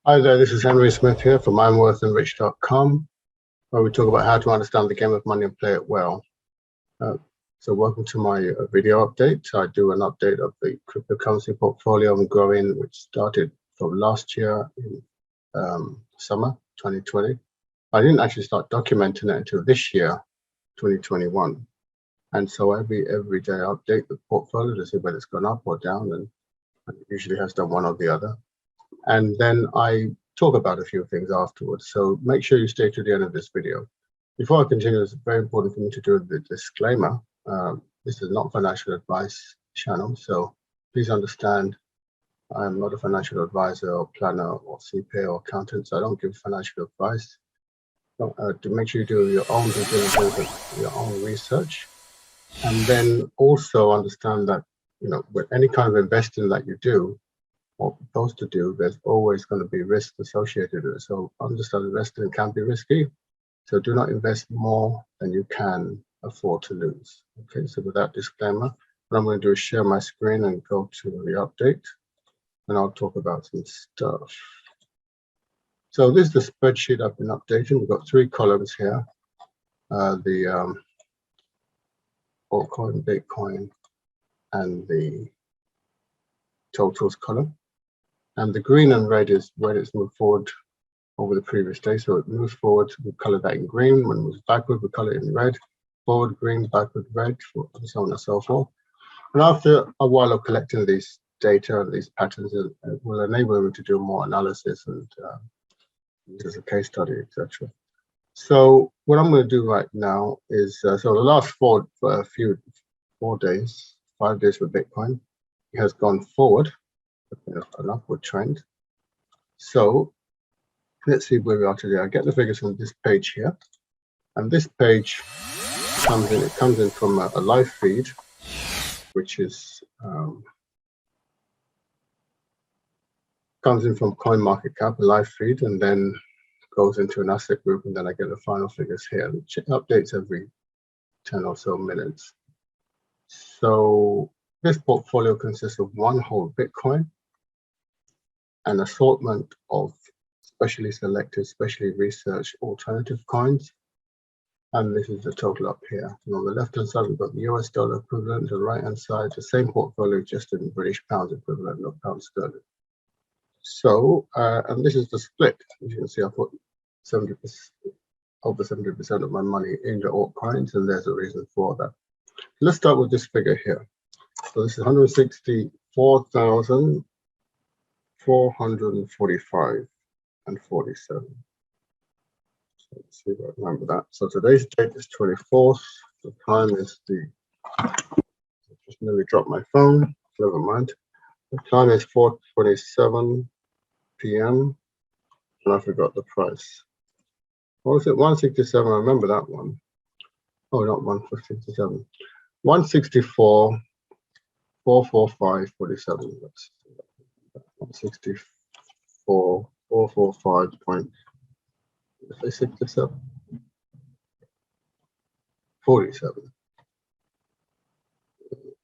Hi there, this is Henry Smith here from IamWealthyandRich.com, where we talk about how to understand the game of money and play it well. So welcome to my video update. I do an update of the cryptocurrency portfolio I'm growing, which started from last year in summer 2020. I didn't actually start documenting it until this year, 2021. And so every day I update the portfolio to see whether it's gone up or down, and it usually has done one or the other. And then I talk about a few things afterwards. So make sure you stay to the end of this video. Before I continue, it's very important for me to do the disclaimer. This is not financial advice channel, so please understand I'm not a financial advisor or planner or CPA or accountant, so I don't give financial advice. To make sure you do your own due diligence, your own research, and then also understand that, you know, with any kind of investing that you do, or supposed to do, there's always going to be risk associated with it. So understand investing can be risky. So do not invest more than you can afford to lose. Okay, so with that disclaimer, what I'm going to do is share my screen and go to the update, and I'll talk about some stuff. So this is the spreadsheet I've been updating. We've got three columns here. The altcoin, Bitcoin, and the totals column. And the green and red is where it's moved forward over the previous day. So it moves forward, we color that in green. When it moves backward, we color it in red. Forward green, backward red, and so on and so forth. And after a while of collecting these data and these patterns, it will enable me to do more analysis and use a case study, etc. So what I'm going to do right now is, so the last 5 days, 5 days for Bitcoin, it has gone forward, an upward trend. So let's see where we are today. I get the figures from this page here, and this page comes in. It comes in from a live feed, which is comes in from CoinMarketCap, a live feed, and then goes into an asset group, and then I get the final figures here. It updates every 10 or so minutes. So this portfolio consists of one whole Bitcoin, an assortment of specially selected, specially researched alternative coins. And this is the total up here. And on the left-hand side, we've got the US dollar equivalent. On the right-hand side, the same portfolio, just in British pounds equivalent of pound sterling. So, and this is the split. As you can see, I put 70%, over 70% of my money in the altcoins, and there's a reason for that. Let's start with this figure here. So this is 164,445 and 47. So let's see if I remember that. So today's date is 24th. The time is I just nearly dropped my phone. Never mind. The time is 4:27 p.m. and I forgot the price. What was it? 167. I remember that one. Oh, not 167. 164. 445.47. That's 164. 445.67. 47.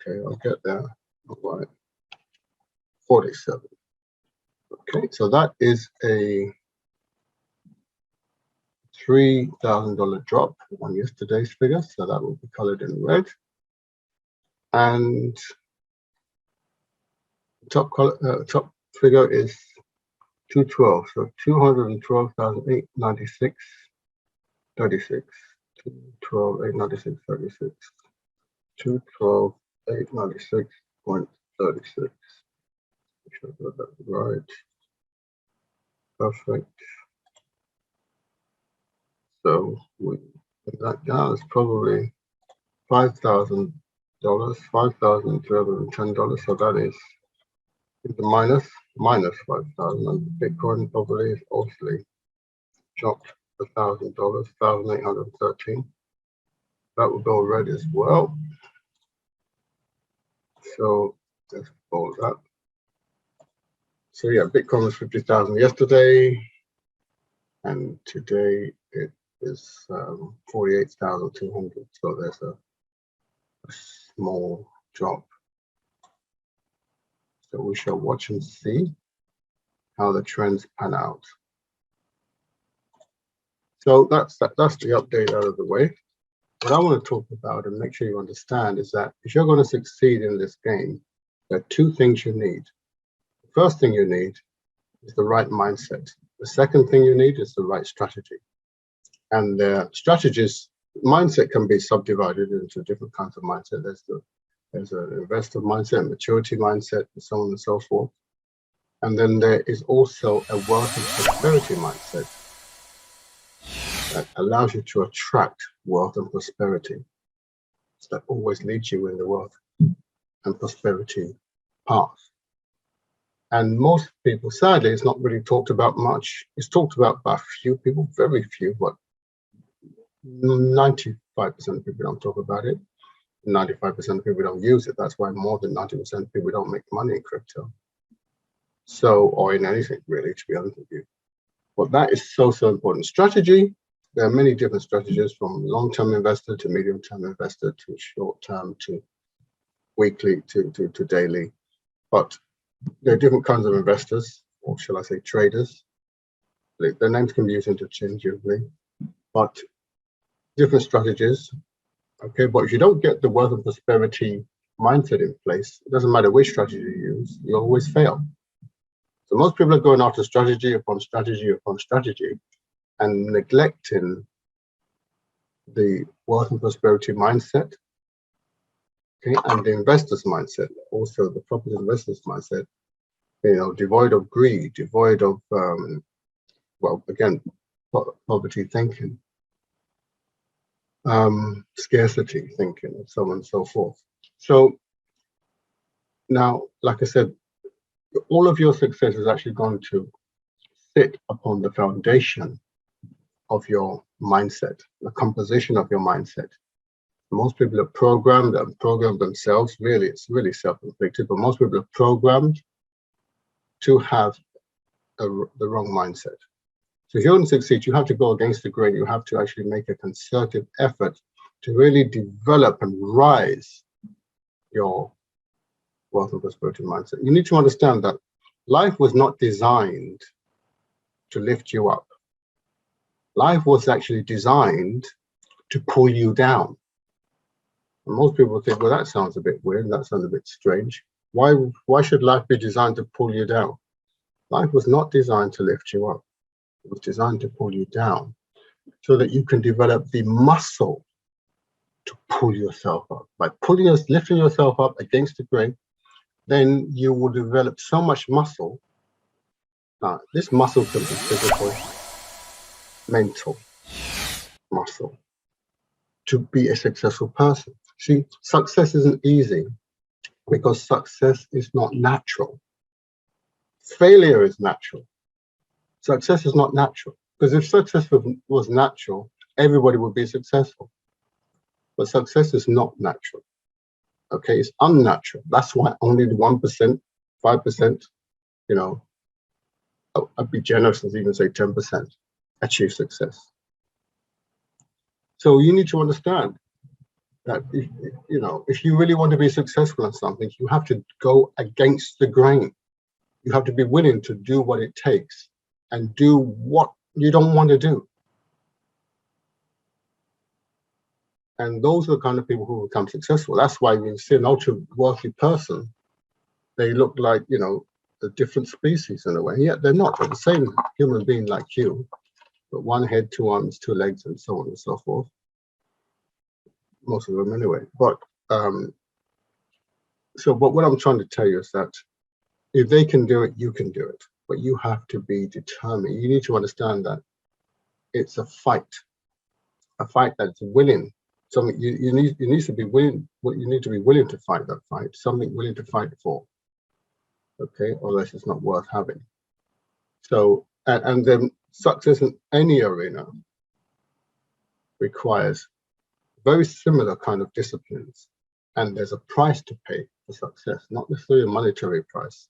Okay, I'll get there. All right. 47. Okay, so that is a $3,000 drop on yesterday's figure, so that will be colored in red. And top figure is 212, so 212,896.36. 212,896.36. 212,896.36. Make sure I got that right. Perfect. So with that down, it's probably $5,000, $5,310. So that is the minus 5,000. And Bitcoin probably is obviously dropped $1,000, 1,813. That will go red as well. So let's fold that. So yeah, Bitcoin was 50,000 yesterday, and today it is 48,200. So there's a small drop. So we shall watch and see how the trends pan out. So that's the update out of the way. What I want to talk about and make sure you understand is that if you're going to succeed in this game, there are two things you need. The first thing you need is the right mindset. The second thing you need is the right strategy. And strategies, mindset can be subdivided into different kinds of mindset. There's an investor mindset, maturity mindset, and so on and so forth. And then there is also a wealth and prosperity mindset that allows you to attract wealth and prosperity. So that always leads you in the wealth and prosperity path. And most people, sadly, it's not really talked about much. It's talked about by a few people, very few, but 95% of people don't talk about it. 95% of people don't use it. That's why more than 90% of people don't make money in crypto. So, or in anything really, to be honest with you. But that is so important. Strategy, there are many different strategies, from long-term investor to medium-term investor to short-term to weekly to daily. But there are different kinds of investors, or shall I say traders. Their names can be used interchangeably, but different strategies. Okay, but if you don't get the wealth and prosperity mindset in place, it doesn't matter which strategy you use, you always fail. So most people are going after strategy upon strategy upon strategy and neglecting the wealth and prosperity mindset, okay, and the investor's mindset, also the property investor's mindset, devoid of greed, devoid of, well, again, poverty thinking, scarcity thinking, and so on and so forth. So now, like I said, all of your success is actually going to sit upon the foundation of your mindset, the composition of your mindset. Most people are programmed and program themselves. Really, it's really self-inflicted, but most people are programmed to have the wrong mindset. So if you want to succeed, you have to go against the grain. You have to actually make a concerted effort to really develop and rise your wealth and prosperity mindset. You need to understand that life was not designed to lift you up. Life was actually designed to pull you down. And most people think, well, that sounds a bit weird. That sounds a bit strange. Why should life be designed to pull you down? Life was not designed to lift you up. It was designed to pull you down so that you can develop the muscle to pull yourself up. By lifting yourself up against the grain, then you will develop so much muscle. Now, this muscle can be physical, mental muscle, to be a successful person. See, success isn't easy because success is not natural. Failure is natural. Success is not natural, because if success was natural, everybody would be successful. But success is not natural. Okay, it's unnatural. That's why only the 1%, 5%, I'd be generous and even say 10% achieve success. So you need to understand that if you really want to be successful in something, you have to go against the grain. You have to be willing to do what it takes and do what you don't want to do. And those are the kind of people who become successful. That's why when you see an ultra wealthy person, they look like, a different species in a way. Yet they're not. They're the same human being like you, but one head, two arms, two legs, and so on and so forth. Most of them anyway. But what I'm trying to tell you is that if they can do it, you can do it. But you have to be determined. You need to understand that it's a fight that's willing. Something you need to be willing. You need to be willing to fight that fight. Something willing to fight for. Okay, otherwise it's not worth having. So, and then success in any arena requires very similar kind of disciplines, and there's a price to pay for success, not necessarily a monetary price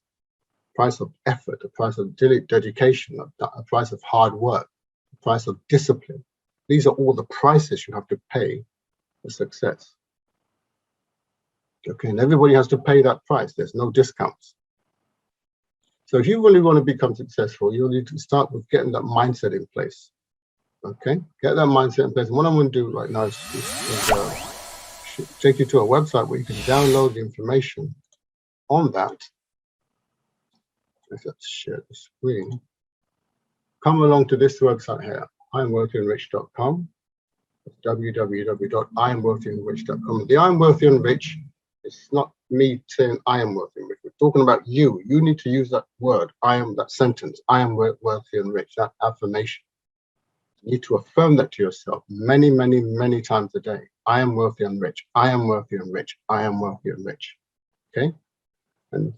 of effort, a price of dedication, a price of hard work, a price of discipline. These are all the prices you have to pay for success. Okay, and everybody has to pay that price. There's no discounts. So if you really want to become successful, you'll need to start with getting that mindset in place. Okay, get that mindset in place. And what I'm going to do right now is take you to a website where you can download the information on that. Let's share the screen. Come along to this website here, IamWealthyandRich.com. www.IamWealthyandRich.com. The I Am Wealthy and Rich, it's not me saying I am wealthy and rich. We're talking about you. You need to use that word, I am, that sentence, I am wealthy and rich, that affirmation. You need to affirm that to yourself many, many, many times a day. I am wealthy and rich. I am wealthy and rich. I am wealthy and rich. Okay? And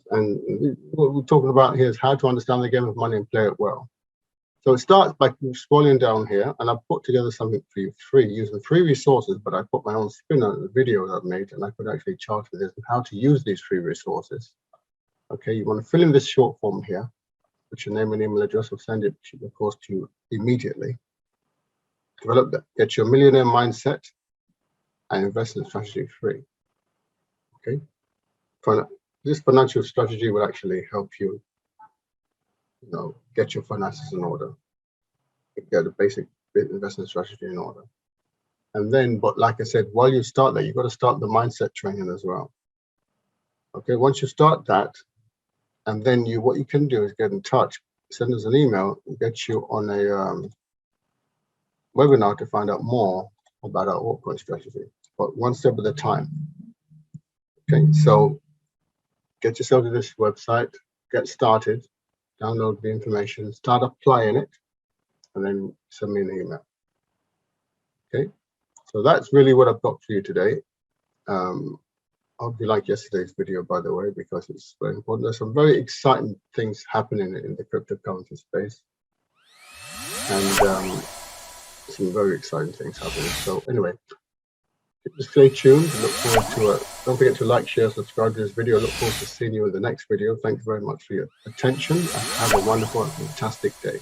what we're talking about here is how to understand the game of money and play it well. So it starts by scrolling down here, and I've put together something for you free, using free resources, but I put my own spin on the video that I've made, and I could actually charge for this and how to use these free resources. Okay, you want to fill in this short form here, put your name and email address. I'll send it, of course, to you immediately. Develop that, get your millionaire mindset and investment strategy free. Okay, this financial strategy will actually help you, get your finances in order, get the basic investment strategy in order. And then, but like I said, while you start that, you've got to start the mindset training as well. Okay, once you start that, and then what you can do is get in touch, send us an email, get you on a webinar to find out more about our altcoin strategy, but one step at a time. Okay, so get yourself to this website, get started, download the information, start applying it, and then send me an email. Okay, so that's really what I've got for you today. I hope you like yesterday's video, by the way, because it's very important. There's some very exciting things happening in the cryptocurrency space, and some very exciting things happening. So anyway, stay tuned. Look forward to it. Don't forget to like, share, subscribe to this video. Look forward to seeing you in the next video. Thank you very much for your attention, and have a wonderful and fantastic day.